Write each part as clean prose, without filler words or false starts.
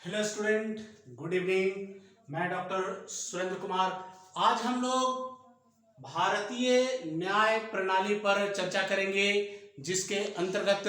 Hello student, good evening. मैं doctor Surendra Kumar. आज हम लोग भारतीय न्याय प्रणाली पर चर्चा करेंगे, जिसके अंतर्गत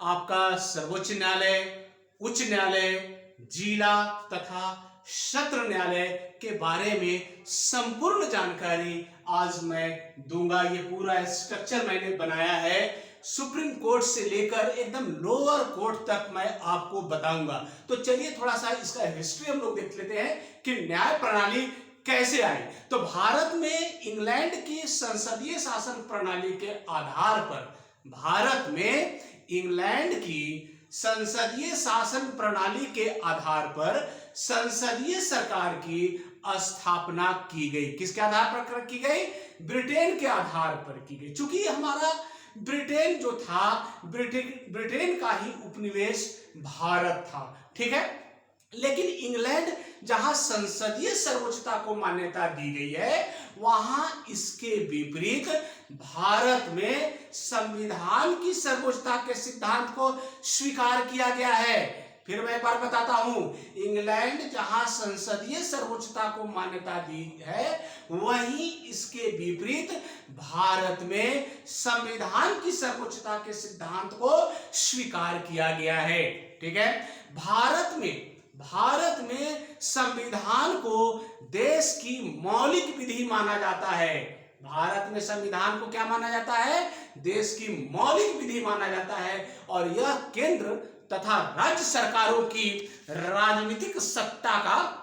आपका सर्वोच्च न्यायालय, उच्च न्यायालय, जिला तथा सत्र न्यायालय के बारे में संपूर्ण जानकारी आज मैं दूंगा। ये पूरा स्ट्रक्चर मैंने बनाया है, सुप्रीम कोर्ट से लेकर एकदम लोअर कोर्ट तक मैं आपको बताऊंगा। तो चलिए थोड़ा सा इसका हिस्ट्री हम लोग देख लेते हैं कि न्याय प्रणाली कैसे आई। तो भारत में इंग्लैंड की संसदीय शासन प्रणाली के आधार पर, भारत में इंग्लैंड की संसदीय शासन प्रणाली के आधार पर संसदीय सरकार की स्थापना की गई। किसके आधार पर की गई? ब्रिटेन के आधार पर की गई। चूंकि हमारा ब्रिटेन जो था, ब्रिटेन का ही उपनिवेश भारत था, ठीक है। लेकिन इंग्लैंड जहां संसदीय सर्वोच्चता को मान्यता दी गई है, वहां इसके विपरीत भारत में संविधान की सर्वोच्चता के सिद्धांत को स्वीकार किया गया है। फिर मैं एक बार बताता हूं, इंग्लैंड जहां संसदीय सर्वोच्चता को मान्यता दी है, वहीं इसके विपरीत भारत में संविधान की सर्वोच्चता के सिद्धांत को स्वीकार किया गया है, ठीक है। भारत में संविधान को देश की मौलिक विधि माना जाता है। भारत में संविधान को क्या माना जाता है? देश की मौलिक विधि माना जाता है। और यह केंद्र तथा राज्य सरकारों की राजनीतिक सत्ता का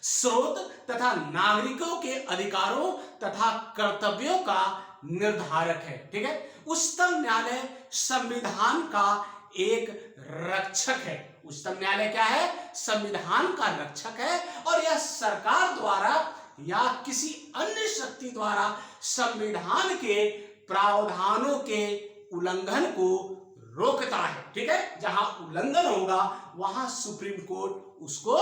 स्रोत तथा नागरिकों के अधिकारों तथा कर्तव्यों का निर्धारक है, ठीक है। उच्चतम न्यायालय संविधान का एक रक्षक है। उच्चतम न्यायालय क्या है? संविधान का रक्षक है। और यह सरकार द्वारा या किसी अन्य शक्ति द्वारा संविधान के प्रावधानों के उल्लंघन को रोकता है, ठीक है। जहां उल्लंघन होगा वहां सुप्रीम कोर्ट उसको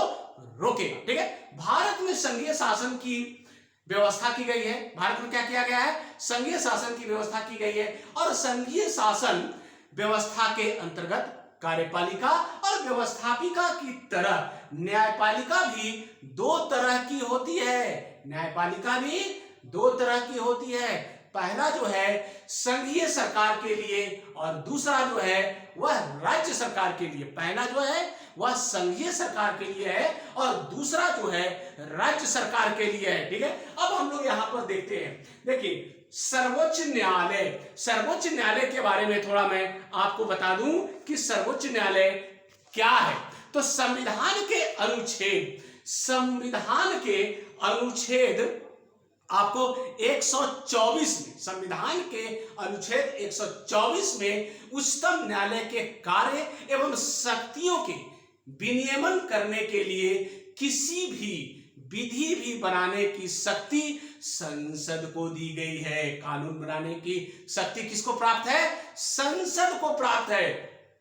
रोकेगा, ठीक है। भारत में संघीय शासन की व्यवस्था की गई है। भारत में क्या किया गया है? संघीय शासन की व्यवस्था की गई है। और संघीय शासन व्यवस्था के अंतर्गत कार्यपालिका और व्यवस्थापिका की तरह न्यायपालिका भी दो तरह की होती है। न्यायपालिका भी दो तरह की होती है। पहला जो है संघीय सरकार के लिए और दूसरा जो है वह राज्य सरकार के लिए। पहला जो है वह संघीय सरकार के लिए है और दूसरा जो है राज्य सरकार के लिए है, ठीक है। अब हम लोग यहां पर देखते हैं, देखिए सर्वोच्च न्यायालय के बारे में थोड़ा मैं आपको बता दूं कि सर्वोच्च न्यायालय क्या है। तो संविधान के अनुच्छेद आपको 124 में, संविधान के अनुच्छेद 124 में उच्चतम न्यायालय के कार्य एवं शक्तियों के विनियमन करने के लिए किसी भी विधि भी बनाने की शक्ति संसद को दी गई है। कानून बनाने की शक्ति किसको प्राप्त है? संसद को प्राप्त है।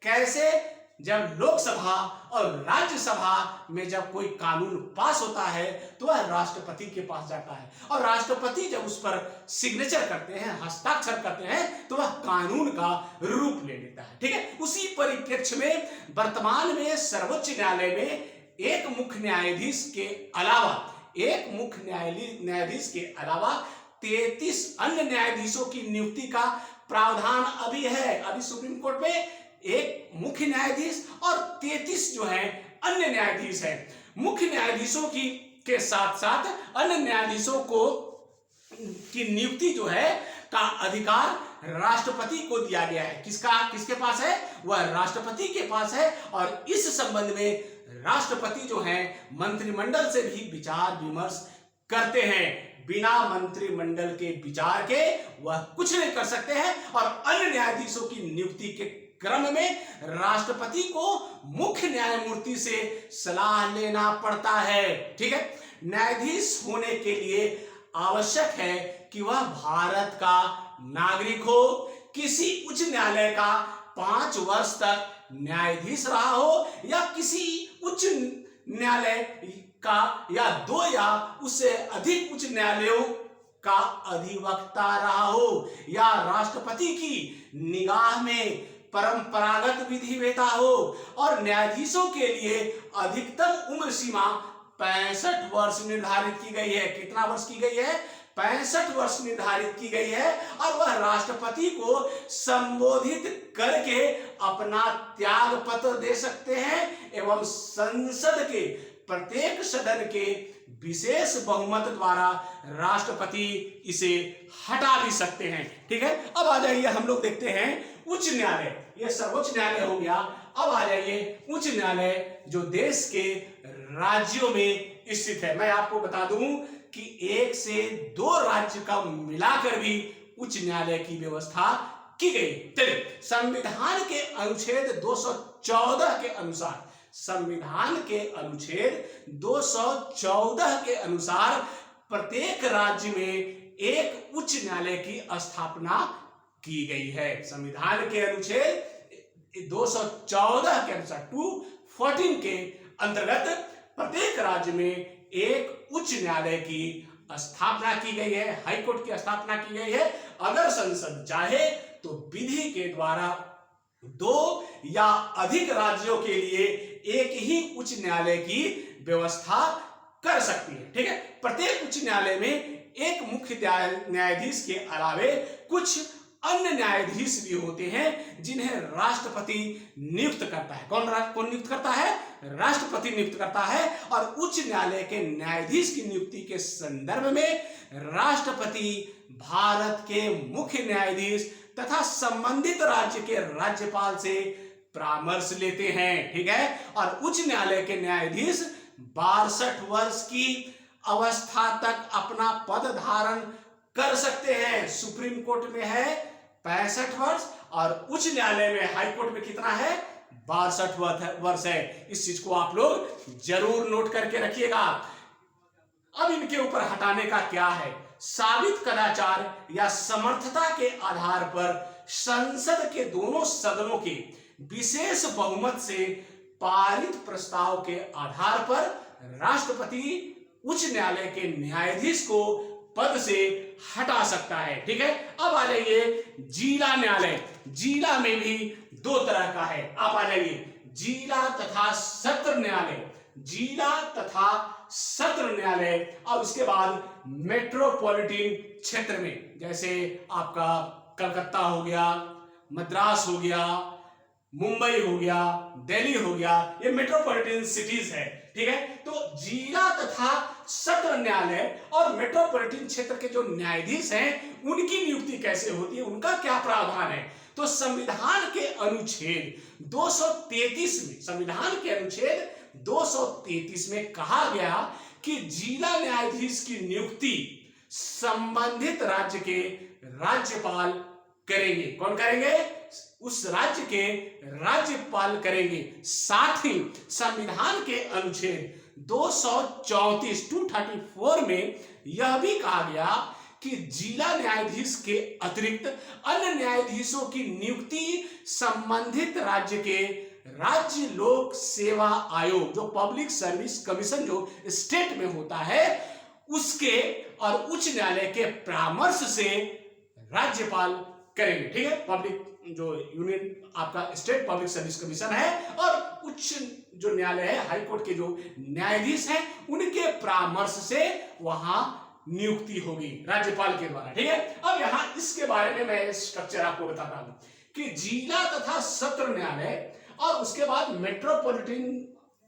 कैसे? जब लोकसभा और राज्यसभा में जब कोई कानून पास होता है तो वह राष्ट्रपति के पास जाता है और राष्ट्रपति जब उस पर सिग्नेचर करते हैं, हस्ताक्षर करते हैं, तो वह कानून का रूप ले लेता है, ठीक है। उसी परिप्रेक्ष्य में वर्तमान में सर्वोच्च न्यायालय में एक मुख्य न्यायाधीश के अलावा 33 अन्य न्यायाधीशों की नियुक्ति का प्रावधान अभी है। अभी सुप्रीम कोर्ट में एक मुख्य न्यायाधीश और 33 जो है अन्य न्यायाधीश है। मुख्य न्यायाधीशों के साथ साथ अन्य न्यायाधीशों की नियुक्ति जो है का अधिकार राष्ट्रपति को दिया गया है। किसके पास है? वह राष्ट्रपति के पास है। और इस संबंध में राष्ट्रपति जो है मंत्रिमंडल से भी विचार विमर्श करते हैं। बिना मंत्रिमंडल के विचार के वह कुछ नहीं कर सकते हैं। और अन्य न्यायाधीशों की नियुक्ति के क्रम में राष्ट्रपति को मुख्य न्यायमूर्ति से सलाह लेना पड़ता है, ठीक है। न्यायाधीश होने के लिए आवश्यक है कि वह भारत का नागरिक हो, किसी उच्च न्यायालय का 5 वर्ष तक न्यायाधीश रहा हो, या किसी उच्च न्यायालय का या 2 या उससे अधिक उच्च न्यायालयों का अधिवक्ता रहा हो, या राष्ट्रपति की निगाह में परंपरागत विधि वेता हो और न्यायाधीशों के लिए अधिकतम उम्र सीमा 65 वर्ष निर्धारित की गई है। कितना वर्ष की गई है? 65 वर्ष निर्धारित की गई है। और वह राष्ट्रपति को संबोधित करके अपना त्याग पत्र दे सकते हैं एवं संसद के प्रत्येक सदन के विशेष बहुमत द्वारा राष्ट्रपति इसे हटा भी सकते हैं। ठीक है, अब आ जाइए हम लोग देखते हैं उच्च न्यायालय। ये सर्वोच्च न्यायालय हो गया। अब आ जाइए उच्च न्यायालय जो देश के राज्यों में स्थित है। मैं आपको बता दूं कि 1 से 2 राज्य का मिलाकर भी उच्च न्यायालय की व्यवस्था की गई। चलिए, संविधान के अनुच्छेद 214 के अनुसार, संविधान के अनुच्छेद 214 के अनुसार प्रत्येक राज्य में एक उच्च न्यायालय की स्थापना की गई है। संविधान के अनुच्छेद 214 के अनुसार 214 के अंतर्गत प्रत्येक राज्य में एक उच्च न्यायालय की स्थापना की गई है, हाईकोर्ट की स्थापना की गई है। अगर संसद चाहे तो विधि के द्वारा 2 या अधिक राज्यों के लिए एक ही उच्च न्यायालय की व्यवस्था कर सकती है। ठीक है, प्रत्येक उच्च न्यायालय में एक मुख्य न्यायाधीश के अलावे कुछ अन्य न्यायाधीश भी होते हैं जिन्हें राष्ट्रपति नियुक्त करता है। कौन नियुक्त करता है? राष्ट्रपति नियुक्त करता है। और उच्च न्यायालय के न्यायाधीश की नियुक्ति के संदर्भ में राष्ट्रपति भारत के मुख्य न्यायाधीश तथा संबंधित राज्य के राज्यपाल से परामर्श लेते हैं। ठीक है, और उच्च न्यायालय के न्यायाधीश 62 वर्ष की अवस्था तक अपना पद धारण कर सकते हैं। सुप्रीम कोर्ट में है 65 वर्ष और उच्च न्यायालय में, हाई कोर्ट में कितना है? 62 वर्ष है। इस चीज को आप लोग जरूर नोट करके रखिएगा। अब इनके ऊपर हटाने का क्या है? साबित कदाचार या समर्थता के आधार पर संसद के दोनों सदनों के विशेष बहुमत से पारित प्रस्ताव के आधार पर राष्ट्रपति उच्च न्यायालय के न्यायाधीश को पद से हटा सकता है। ठीक है, अब आ जाइए जिला न्यायालय। जिला में भी 2 तरह का है। आप आ जाइए जिला तथा सत्र न्यायालय, जिला तथा सत्र न्यायालय। और उसके बाद मेट्रोपॉलिटन क्षेत्र में, जैसे आपका कलकत्ता हो गया, मद्रास हो गया, मुंबई हो गया, दिल्ली हो गया, ये मेट्रोपॉलिटन सिटीज है। ठीक है, तो जिला तथा सत्र न्यायालय और मेट्रोपॉलिटन क्षेत्र के जो न्यायाधीश हैं उनकी नियुक्ति कैसे होती है, उनका क्या प्रावधान है? तो संविधान के अनुच्छेद 233 में, संविधान के अनुच्छेद 233 में कहा गया कि जिला न्यायाधीश की नियुक्ति संबंधित राज्य के राज्यपाल करेंगे। कौन करेंगे? उस राज्य के राज्यपाल करेंगे। साथ ही संविधान के अनुच्छेद 234 में यह भी कहा गया कि जिला न्यायाधीश के अतिरिक्त अन्य न्यायाधीशों की नियुक्ति संबंधित राज्य के राज्य लोक सेवा आयोग, जो पब्लिक सर्विस कमीशन जो स्टेट में होता है, उसके और उच्च न्यायालय के परामर्श से राज्यपाल करेंगे। ठीक है, पब्लिक जो यूनियन आपका स्टेट पब्लिक सर्विस कमीशन है और उच्च जो न्यायालय है, हाई कोर्ट के जो न्यायाधीश हैं, उनके परामर्श से वहां नियुक्ति होगी राज्यपाल के द्वारा। ठीक है, अब यहां इसके बारे में मैं स्ट्रक्चर आपको बताता हूं कि जिला तथा सत्र न्यायालय और उसके बाद मेट्रोपॉलिटन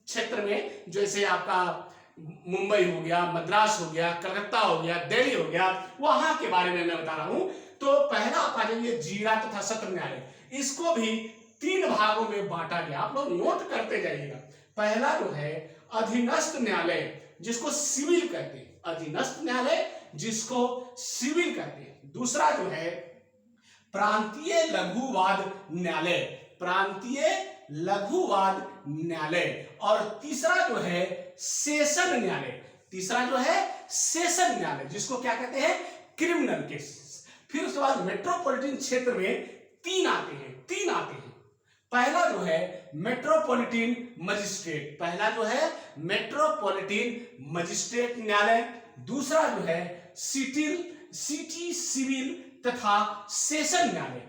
क्षेत्र में, जैसे आपका मुंबई हो गया, मद्रास हो गया, कलकत्ता हो गया, दिल्ली हो गया, वहां के बारे में मैं बता रहा हूं। तो पहला आप आ जाइए जिला तथा सत्र न्यायालय। इसको भी 3 भागों में बांटा गया, आप लोग नोट करते जाइएगा। पहला जो है अधीनस्थ न्यायालय, जिसको सिविल कहते हैं, अधीनस्थ न्यायालय जिसको सिविल कहते हैं। दूसरा जो है प्रांतीय लघुवाद न्यायालय, प्रांतीय लघुवाद न्यायालय। और तीसरा जो है सेशन न्यायालय, तीसरा जो है सेशन न्यायालय, जिसको क्या कहते हैं? Criminal case. फिर उसके बाद मेट्रोपॉलिटन क्षेत्र में 3 आते हैं। पहला जो है मेट्रोपॉलिटन मजिस्ट्रेट, पहला जो है मेट्रोपॉलिटन मजिस्ट्रेट न्यायालय। दूसरा जो है सिटी सिविल तथा सेशन न्यायालय,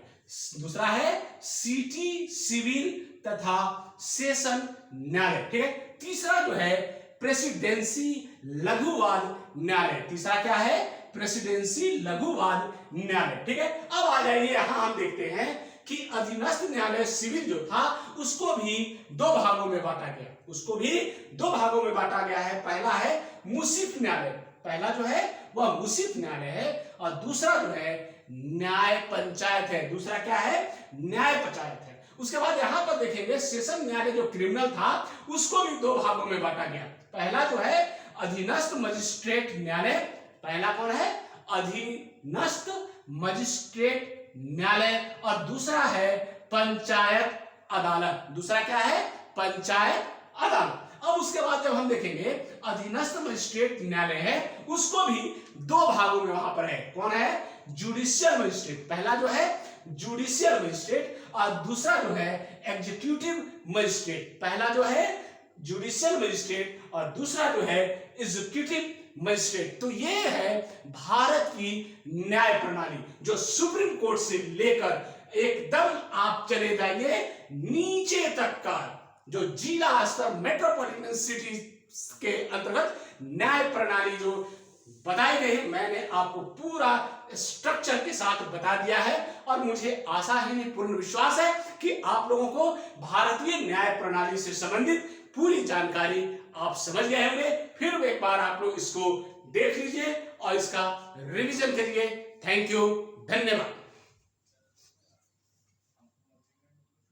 दूसरा है सिटी सिविल तथा सेशन न्यायालय, ठीक है। तीसरा जो है प्रेसिडेंसी लघुवाद न्यायालय, तीसरा क्या है, प्रेसिडेंसी लघुवाद न्यायालय, ठीक है। अब आ जाइए यहां हम देखते हैं कि अधीनस्थ न्यायालय सिविल जो था उसको भी दो भागों में बांटा गया, उसको भी दो भागों में बांटा गया है। पहला है मुंसिफ न्यायालय, पहला जो है वह मुंसिफ न्यायालय है, और दूसरा जो है न्याय पंचायत है, दूसरा क्या है, न्याय पंचायत है। उसके बाद यहां पर देखेंगे सेशन न्यायालय जो क्रिमिनल था उसको भी दो भागों में बांटा गया। पहला जो है अधीनस्थ मजिस्ट्रेट न्यायालय, पहला कौन है, अधीनस्थ मजिस्ट्रेट न्यायालय, और दूसरा है पंचायत अदालत, दूसरा क्या है, पंचायत अदालत। अब उसके बाद जब हम देखेंगे अधीनस्थ मजिस्ट्रेट न्यायालय है उसको भी दो भागों में वहां पर है, कौन है, जुडिशियल मजिस्ट्रेट, पहला जो है जुडिशियल मजिस्ट्रेट और दूसरा जो है एग्जीक्यूटिव मजिस्ट्रेट, पहला जो है जुडिशियल मजिस्ट्रेट और दूसरा जो है एग्जीक्यूटिव मजिस्ट्रेट। तो ये है भारत की न्याय प्रणाली, जो सुप्रीम कोर्ट से लेकर एकदम आप चले जाइए नीचे तक का जो जिला स्तर मेट्रोपॉलिटन सिटी के अंतर्गत न्याय प्रणाली जो बताई गई है, मैंने आपको पूरा स्ट्रक्चर के साथ बता दिया है। और मुझे आशा है, पूर्ण विश्वास है कि आप लोगों को भारतीय न्याय प्रणाली से संबंधित पूरी जानकारी आप समझ गए होंगे। फिर एक बार आप लोग इसको देख लीजिए और इसका रिवीजन करिए। थैंक यू, धन्यवाद।